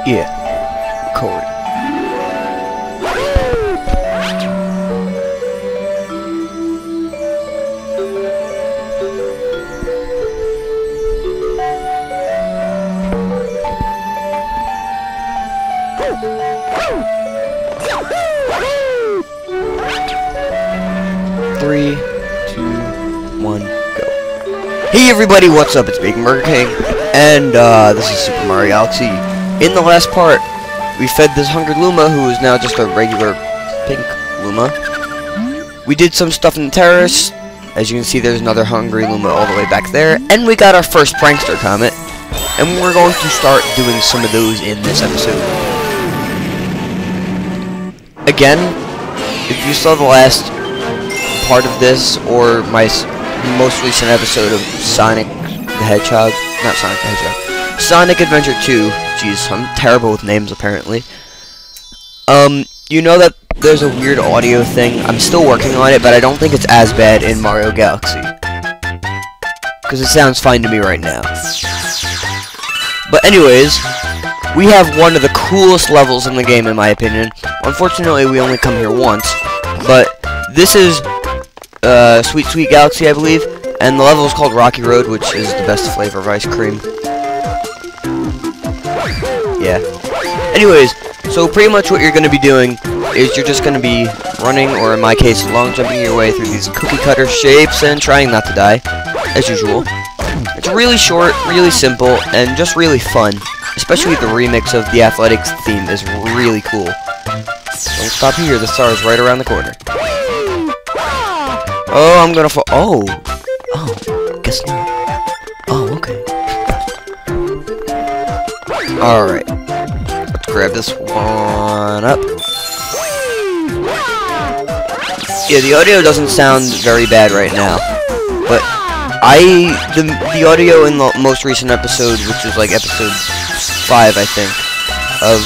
Yeah. Corey. Three, 2, 1, go. Hey everybody, what's up? It's BaconBurgerKing, and this is Super Mario Galaxy. In the last part, we fed this hungry Luma, who is now just a regular pink Luma. We did some stuff in the terrace. As you can see, there's another hungry Luma all the way back there, and we got our first prankster comet, and we're going to start doing some of those in this episode. Again, if you saw the last part of this, or my most recent episode of Sonic the Hedgehog, not Sonic the Hedgehog, Sonic Adventure 2, jeez, I'm terrible with names apparently, you know that there's a weird audio thing. I'm still working on it, but I don't think it's as bad in Mario Galaxy, because it sounds fine to me right now. But anyways, we have one of the coolest levels in the game in my opinion. Unfortunately, we only come here once, but this is Sweet Sweet Galaxy, I believe, and the level is called Rocky Road, which is the best flavor of ice cream. Yeah. Anyways, so pretty much what you're going to be doing is you're just going to be running, or in my case, long jumping your way through these cookie cutter shapes and trying not to die, as usual. It's really short, really simple, and just really fun. Especially the remix of the athletics theme is really cool. Don't stop here, the star is right around the corner. Oh, I'm gonna fall. Oh, guess not. Oh, okay. Alright. Let's grab this one up. Yeah, the audio doesn't sound very bad right now. But the audio in the most recent episode, which was like episode 5, I think, of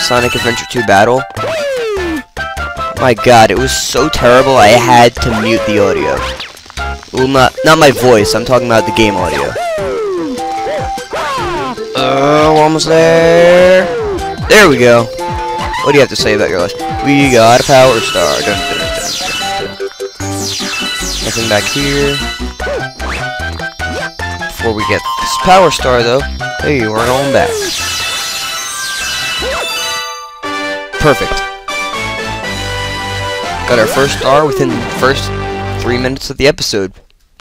Sonic Adventure 2 Battle. My god, it was so terrible I had to mute the audio. Well, not my voice, I'm talking about the game audio. Oh, almost there. There we go. What do you have to say about your life? We got a power star. Dun, dun, dun, dun, dun. Nothing back here. Before we get this power star, though, hey, we're going back. Perfect. Got our first star within the first 3 minutes of the episode.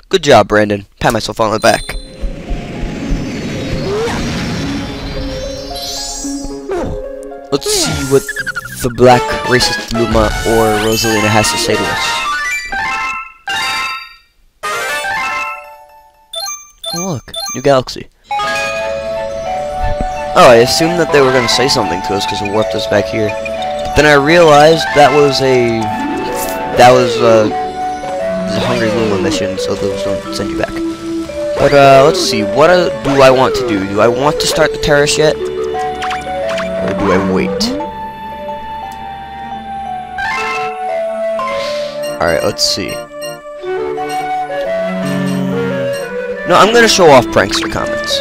Good job, Brandon. Pat myself on the back. Let's see what the black racist Luma or Rosalina has to say to us. Oh, look, new galaxy. Oh, I assumed that they were going to say something to us because it warped us back here. But then I realized that was a Hungry Luma mission, so those don't send you back. But let's see, what do I want to do? Do I want to start the terrace yet? Or do I wait? Alright, let's see. No, I'm gonna show off prankster comments.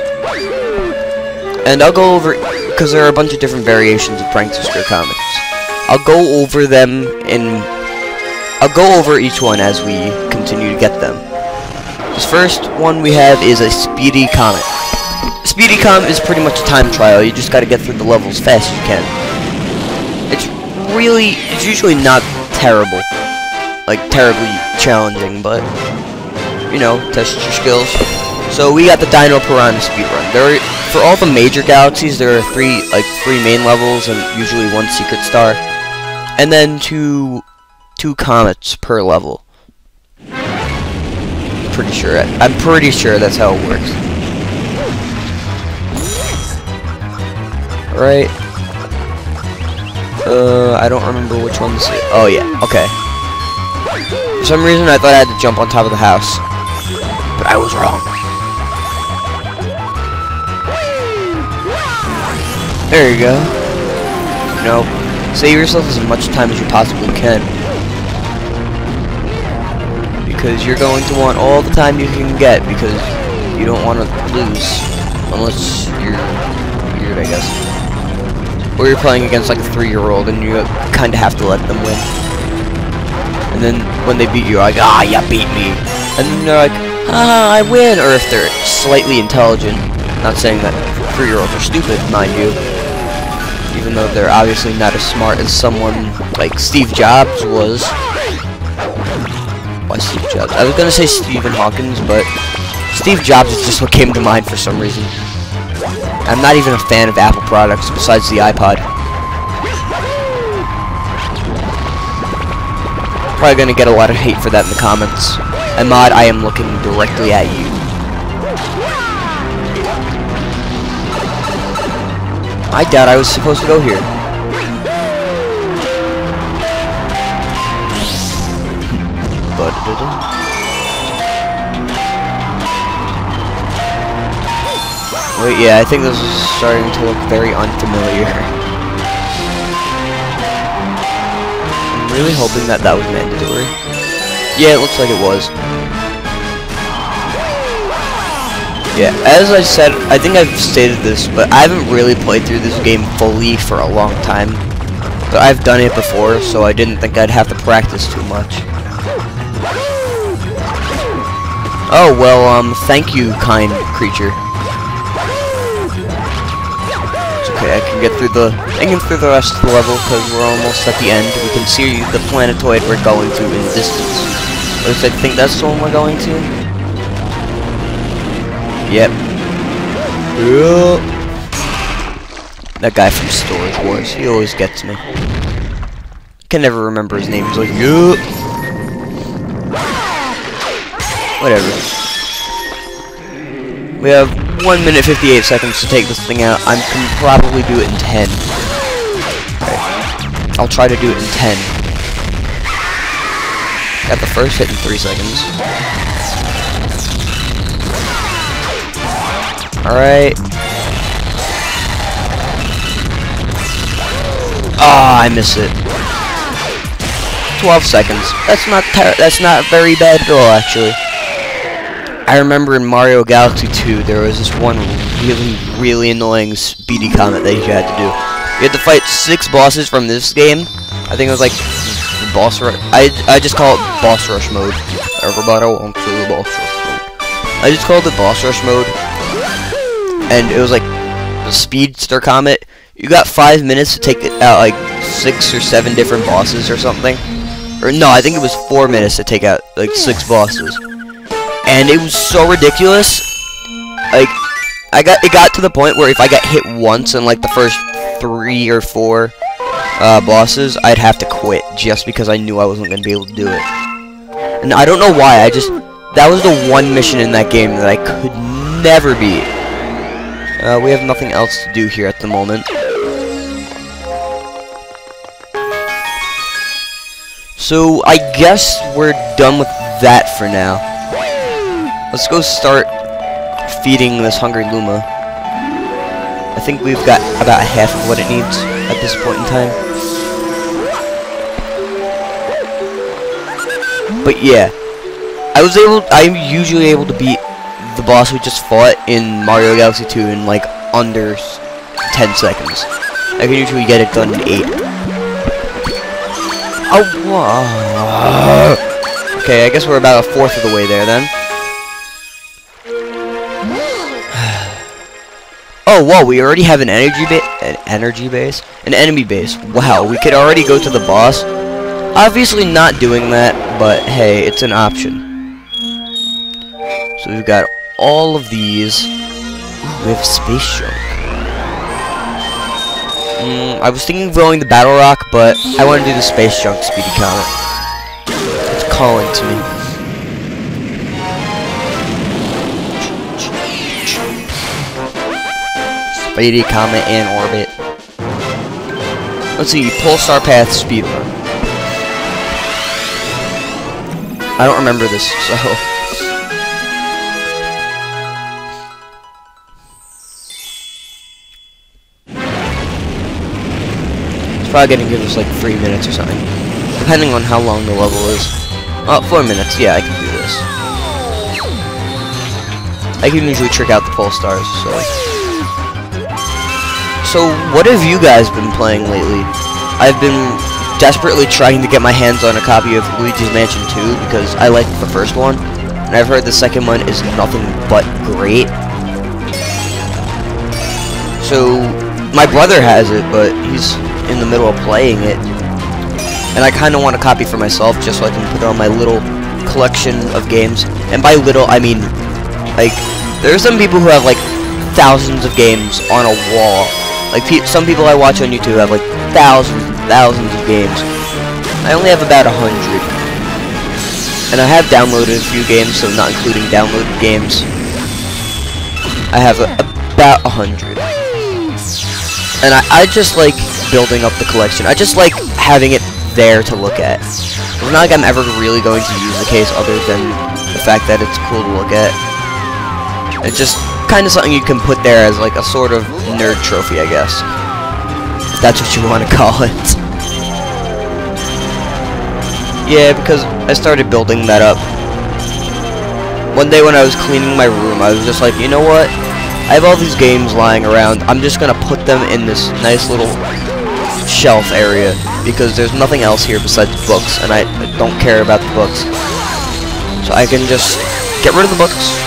And I'll go over, because there are a bunch of different variations of prankster comments. I'll go over them I'll go over each one as we continue to get them. This first one we have is a speedy comet. Speedy comet is pretty much a time trial. You just gotta get through the levels as fast as you can. It's usually not terrible. Like, terribly challenging, but, you know, test your skills. So we got the Dino Piranha speedrun. For all the major galaxies, there are three main levels and usually one secret star. And then two comets per level. I'm pretty sure that's how it works. Right. I don't remember which one this is. Oh yeah, okay. For some reason I thought I had to jump on top of the house. But I was wrong. There you go. You know, save yourself as much time as you possibly can. Because you're going to want all the time you can get, because you don't want to lose unless you're weird, I guess. Or you're playing against like a 3-year-old and you kind of have to let them win. And then when they beat you, you're like, ah, you beat me. And then they're like, ah, I win. Or if they're slightly intelligent, not saying that 3-year-olds are stupid, mind you, even though they're obviously not as smart as someone like Steve Jobs was. Why Steve Jobs? I was gonna say Stephen Hawkins, but Steve Jobs is just what came to mind for some reason. I'm not even a fan of Apple products besides the iPod. Probably gonna get a lot of hate for that in the comments. Ahmad, I am looking directly at you. I doubt I was supposed to go here. Wait, yeah, I think this is starting to look very unfamiliar. I'm really hoping that that was mandatory. Yeah, it looks like it was. Yeah, as I said, I think I've stated this, but I haven't really played through this game fully for a long time. But I've done it before, so I didn't think I'd have to practice too much. Oh, well, thank you, kind creature. It's okay, I can get through the rest of the level, because we're almost at the end. We can see the planetoid we're going to in the distance. At least I think that's the one we're going to. Yep. That guy from Storage Wars, he always gets me. Can never remember his name. He's like, yup. Whatever. We have 1 minute 58 seconds to take this thing out. I can probably do it in 10. Right. I'll try to do it in 10. Got the first hit in 3 seconds. Alright. Ah, I miss it. 12 seconds. That's not very bad at all, actually. I remember in Mario Galaxy 2, there was this one really annoying speedy comet that you had to do. You had to fight 6 bosses from this game. I think it was like boss rush. I just call it boss rush mode. Everybody wants to boss rush mode. I just called it boss rush mode. And it was like the speedster comet. You got 5 minutes to take out like 6 or 7 different bosses or something. Or no, I think it was 4 minutes to take out like 6 bosses. And it was so ridiculous. Like, it got to the point where if I got hit once in like the first 3 or 4 bosses, I'd have to quit just because I knew I wasn't gonna be able to do it. And I don't know why. That was the one mission in that game that I could never beat. We have nothing else to do here at the moment. So I guess we're done with that for now. Let's go start feeding this hungry Luma. I think we've got about half of what it needs at this point in time. But yeah, I'm usually able to beat the boss we just fought in Mario Galaxy 2 in like under 10 seconds. I can usually get it done in 8. Oh, okay, I guess we're about 1/4 of the way there then. Oh, whoa, we already have an enemy base? An enemy base. Wow, we could already go to the boss. Obviously not doing that, but hey, it's an option. So we've got all of these. Ooh, we have space junk. I was thinking of going the Battle Rock, but I want to do the space junk speedy comet. It's calling to me. Speedy comet in orbit. Let's see, Pulsar path speedrun. I don't remember this, so. It's probably gonna give us like 3 minutes or something, depending on how long the level is. 4 minutes. Yeah, I can do this. I can usually trick out the Pulsars, so. So, what have you guys been playing lately? I've been desperately trying to get my hands on a copy of Luigi's Mansion 2 because I liked the first one, and I've heard the second one is nothing but great. So, my brother has it, but he's in the middle of playing it, and I kind of want a copy for myself just so I can put it on my little collection of games. And by little, I mean, like, there are some people who have, like, thousands of games on a wall. Like, some people I watch on YouTube have, like, thousands and thousands of games. I only have about 100. And I have downloaded a few games, so not including downloaded games, I have about 100. And I just like building up the collection. I just like having it there to look at. It's not like I'm ever really going to use the case other than the fact that it's cool to look at. It's just kind of something you can put there as like a sort of nerd trophy, I guess. If that's what you want to call it. Yeah, because I started building that up. One day when I was cleaning my room, I was just like, you know what? I have all these games lying around. I'm just gonna put them in this nice little shelf area because there's nothing else here besides books, and I don't care about the books. So I can just get rid of the books.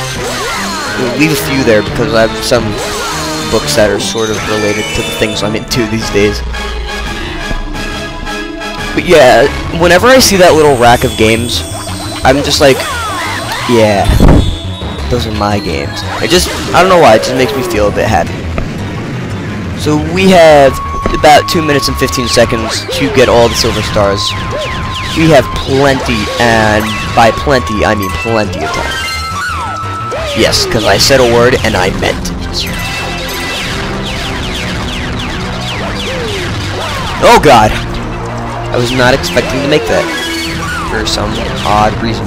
Leave a few there because I have some books that are sort of related to the things I'm into these days. But yeah, whenever I see that little rack of games, I'm just like, yeah, those are my games. I don't know why, it just makes me feel a bit happy. So we have about 2 minutes and 15 seconds to get all the silver stars. We have plenty, and by plenty, I mean plenty of time. Yes, because I said a word and I meant it. Oh god! I was not expecting to make that for some odd reason.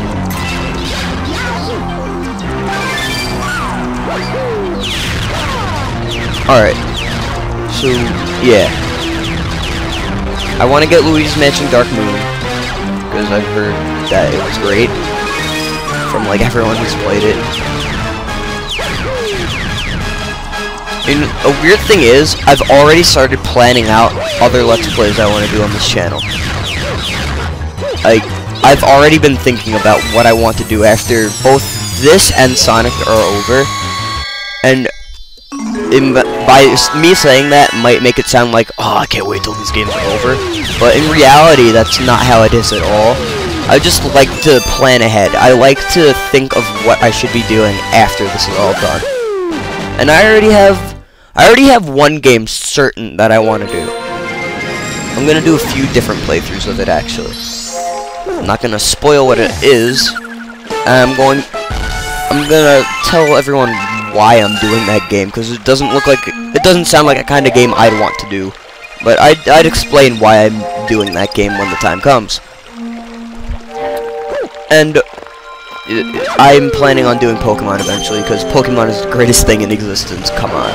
Alright, so, yeah. I want to get Luigi's Mansion Dark Moon, because I've heard that it was great from, like, everyone who's played it. And a weird thing is, I've already started planning out other Let's Plays I want to do on this channel. Like, I've already been thinking about what I want to do after both this and Sonic are over, and by me saying that might make it sound like, oh, I can't wait till these games are over, but in reality, that's not how it is at all. I just like to plan ahead. I like to think of what I should be doing after this is all done. And I already have one game certain that I want to do. I'm gonna do a few different playthroughs of it, actually. I'm not gonna spoil what it is. I'm gonna tell everyone why I'm doing that game, because it doesn't sound like a kind of game I'd want to do. But I'd explain why I'm doing that game when the time comes. And I'm planning on doing Pokemon eventually, because Pokemon is the greatest thing in existence. Come on.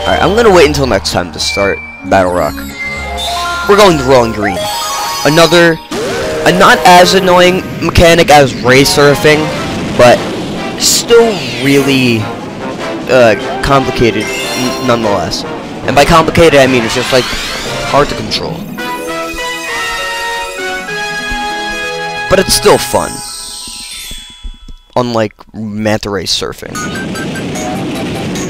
Alright, I'm gonna wait until next time to start Battle Rock. We're going to Rolling Green. Another, a not as annoying mechanic as race surfing, but still really complicated nonetheless. And by complicated, I mean it's just like hard to control. But it's still fun. Unlike manta ray surfing.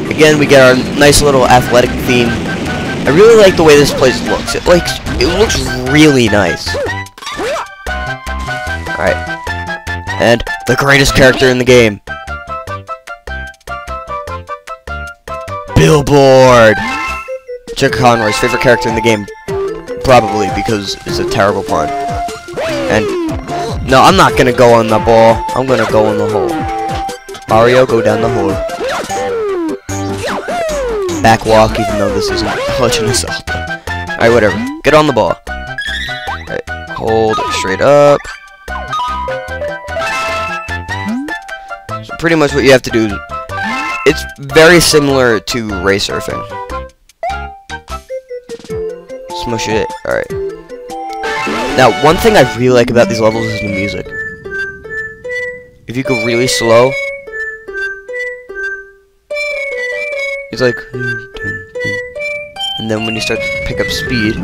Again, we get our nice little athletic theme. I really like the way this place looks. It looks really nice. Alright. And the greatest character in the game. Billboard! Jack Conroy's favorite character in the game. Probably, because it's a terrible pun. And no, I'm not gonna go on the ball. I'm gonna go in the hole. Mario, go down the hole. Back walk, even though this isn't Legend of Zelda. Alright, whatever. Get on the ball. Alright, hold it straight up. So pretty much what you have to do, it's very similar to race surfing. Smush it. Alright. Now, one thing I really like about these levels is the music. If you go really slow, It's like, and then when you start to pick up speed,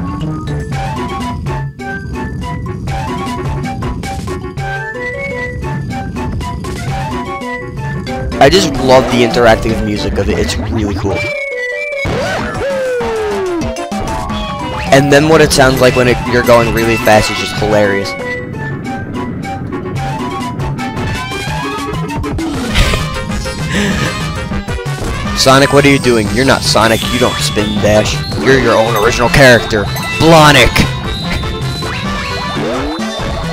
I just love the interactive music of it. It's really cool. And then what it sounds like when you're going really fast is just hilarious. Sonic, what are you doing? You're not Sonic. You don't spin dash. You're your own original character, Blonic.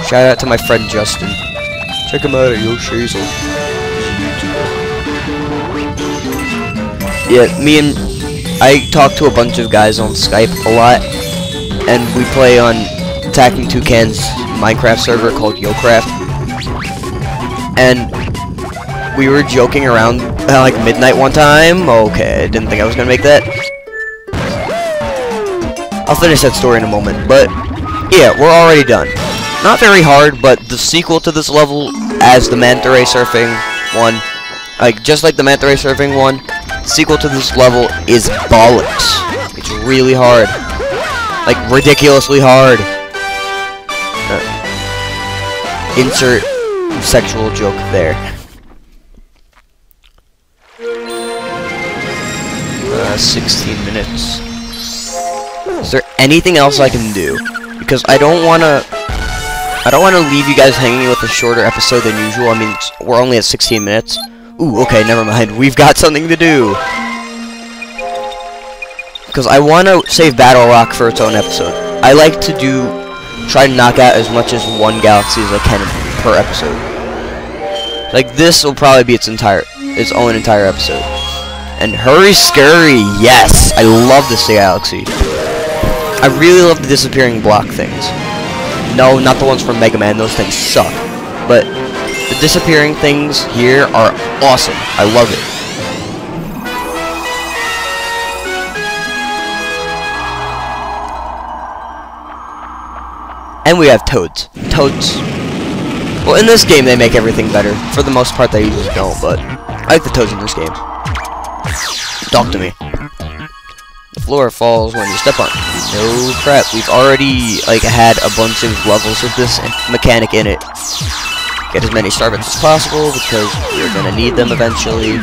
Shout out to my friend Justin. Check him out at Yoshi's. Yeah, I talk to a bunch of guys on Skype a lot, and we play on Attacking Toucan's Minecraft server called YoCraft. And we were joking around at like midnight one time. Okay, I didn't think I was gonna make that. I'll finish that story in a moment, but yeah, we're already done. Not very hard, but the sequel to this level, as the Manta Ray Surfing one, like just like the Manta Ray Surfing one, the sequel to this level is bollocks. It's really hard, like ridiculously hard. Insert sexual joke there. 16 minutes. Is there anything else I can do? Because I don't wanna leave you guys hanging with a shorter episode than usual. I mean, we're only at 16 minutes. Ooh, okay, never mind. We've got something to do. Because I want to save Battle Rock for its own episode. I like to try to knock out as much as one galaxy as I can per episode. Like, this will probably be its own entire episode. And Hurry Scurry, yes! I love this galaxy. I really love the disappearing block things. No, not the ones from Mega Man, those things suck. But the disappearing things here are awesome. I love it. And we have Toads. Toads. Well, in this game they make everything better. For the most part they usually don't, but I like the Toads in this game. Talk to me. The floor falls when you step on it. No crap, we've already had a bunch of levels with this mechanic in it. Get as many star bits as possible because we're gonna need them eventually.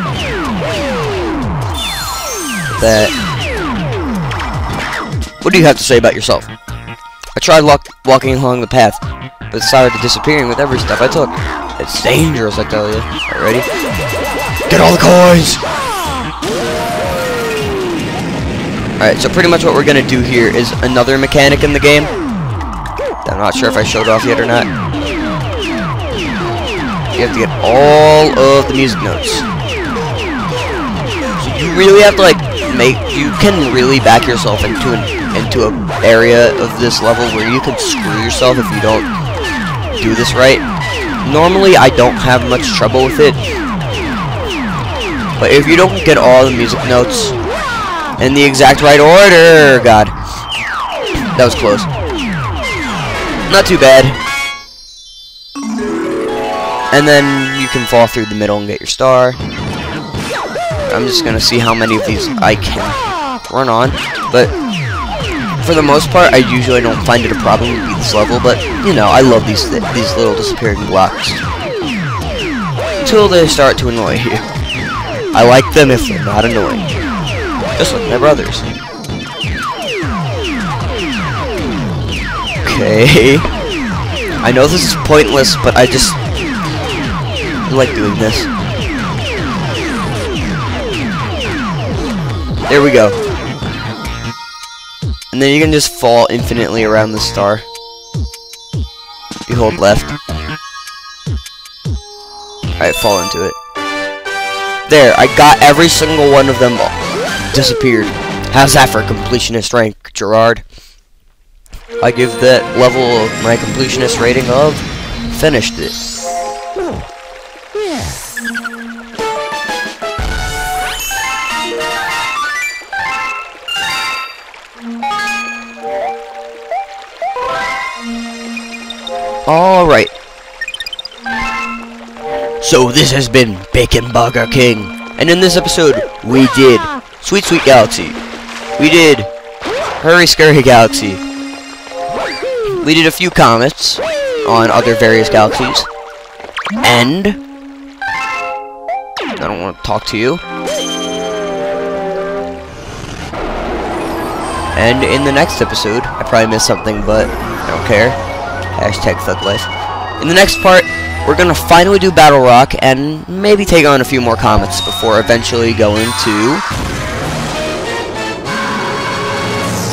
What do you have to say about yourself? I tried walking along the path, but it started disappearing with every step I took. It's dangerous, I tell you. Alright, ready? Get all the coins! Alright, so pretty much what we're gonna do here is another mechanic in the game. I'm not sure if I showed off yet or not. You have to get all of the music notes. So you really have to you can really back yourself into an area of this level where you can screw yourself if you don't do this right. Normally I don't have much trouble with it, but if you don't get all the music notes in the exact right order, God, that was close. Not too bad. And then you can fall through the middle and get your star. I'm just gonna see how many of these I can run on, but for the most part, I usually don't find it a problem to beat this level. But you know, I love these little disappearing blocks until they start to annoy you. I like them if they're not annoying, just like my brothers. Okay, I know this is pointless, but I just like doing this. There we go. And then you can just fall infinitely around the star. You hold left. Alright, fall into it. There, I got every single one of them disappeared. How's that for completionist rank, Gerard? I give that level of my completionist rating of finished it. Alright. So this has been BaconBurgerKing, and in this episode we did Sweet Sweet Galaxy. We did Hurry Scurry Galaxy. We did a few comets on other various galaxies. And I don't want to talk to you. And in the next episode, I probably missed something, but I don't care. Hashtag Thug Life. In the next part, we're gonna finally do Battle Rock and maybe take on a few more comets before eventually going to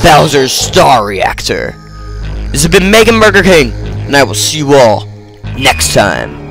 Bowser's Star Reactor. This has been BaconBurgerKing, and I will see you all next time.